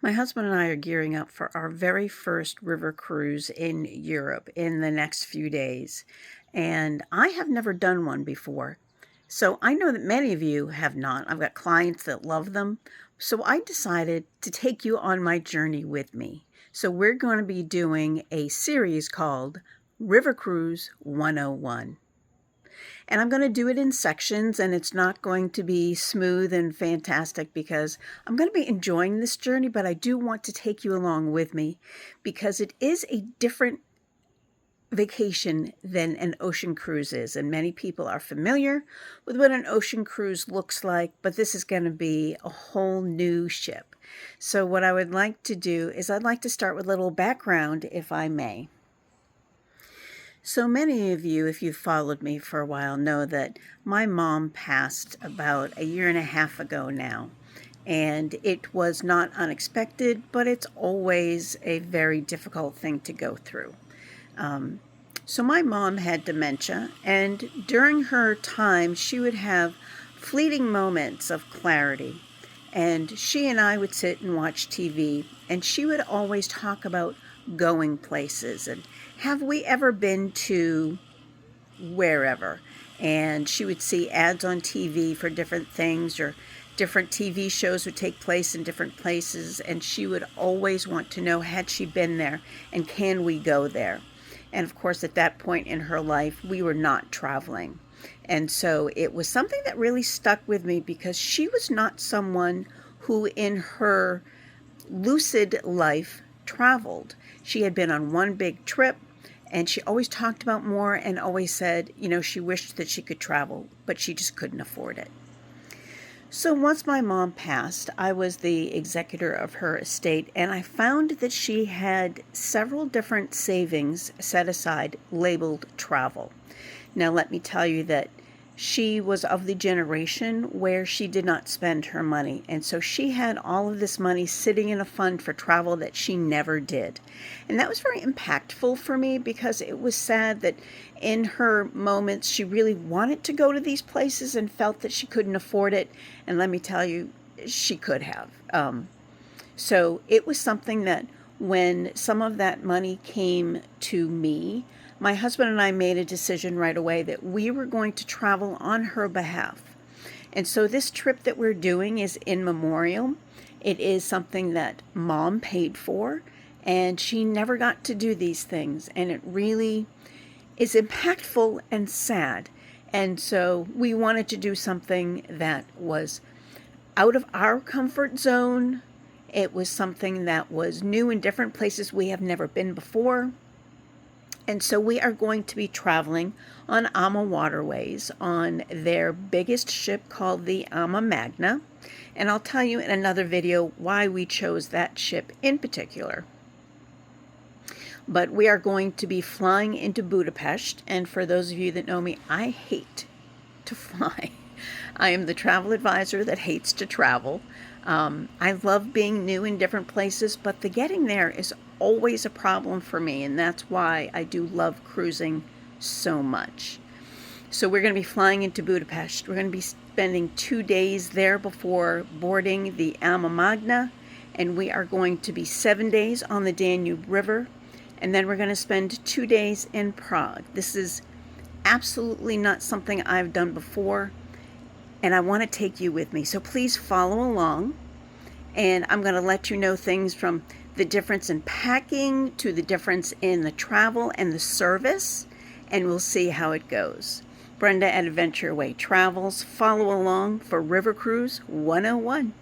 My husband and I are gearing up for our very first river cruise in Europe in the next few days. And I have never done one before. So I know that many of you have not. I've got clients that love them. So I decided to take you on my journey with me. So we're going to be doing a series called River Cruise 101. And I'm going to do it in sections, and it's not going to be smooth and fantastic because I'm going to be enjoying this journey, but I do want to take you along with me because it is a different vacation than an ocean cruise is. And many people are familiar with what an ocean cruise looks like, but this is going to be a whole new ship. So what I would like to do is I'd like to start with a little background, if I may. So many of you, if you've followed me for a while, know that my mom passed about a year and a half ago now. And it was not unexpected, but it's always a very difficult thing to go through. So my mom had dementia, and during her time, she would have fleeting moments of clarity. And she and I would sit and watch TV, and she would always talk about going places and have we ever been to wherever. And she would see ads on TV for different things, or different TV shows would take place in different places, and she would always want to know, had she been there and can we go there? And of course, at that point in her life, we were not traveling. And so it was something that really stuck with me because she was not someone who in her lucid life traveled. She had been on one big trip, and she always talked about more and always said, she wished that she could travel, but she just couldn't afford it. So once my mom passed, I was the executor of her estate, and I found that she had several different savings set aside labeled travel. Now let me tell you that she was of the generation where she did not spend her money. And so she had all of this money sitting in a fund for travel that she never did. And that was very impactful for me because it was sad that in her moments, she really wanted to go to these places and felt that she couldn't afford it. And let me tell you, she could have. So it was something that when some of that money came to me, my husband and I made a decision right away that we were going to travel on her behalf. And so this trip that we're doing is in memoriam. It is something that Mom paid for, and she never got to do these things. And it really is impactful and sad. And so we wanted to do something that was out of our comfort zone. It was something that was new in different places we have never been before. And so we are going to be traveling on AmaWaterways on their biggest ship called the AmaMagna. And I'll tell you in another video why we chose that ship in particular. But we are going to be flying into Budapest. And for those of you that know me, I hate to fly. I am the travel advisor that hates to travel. I love being new in different places, but the getting there is always a problem for me, and that's why I do love cruising so much. So we're going to be flying into Budapest. We're going to be spending 2 days there before boarding the AmaMagna, and we are going to be 7 days on the Danube River, and then we're going to spend 2 days in Prague. This is absolutely not something I've done before, and I want to take you with me. So please follow along, and I'm going to let you know things from the difference in packing to the difference in the travel and the service, and we'll see how it goes. Brenda at Adventure Away Travels. Follow along for River Cruise 101.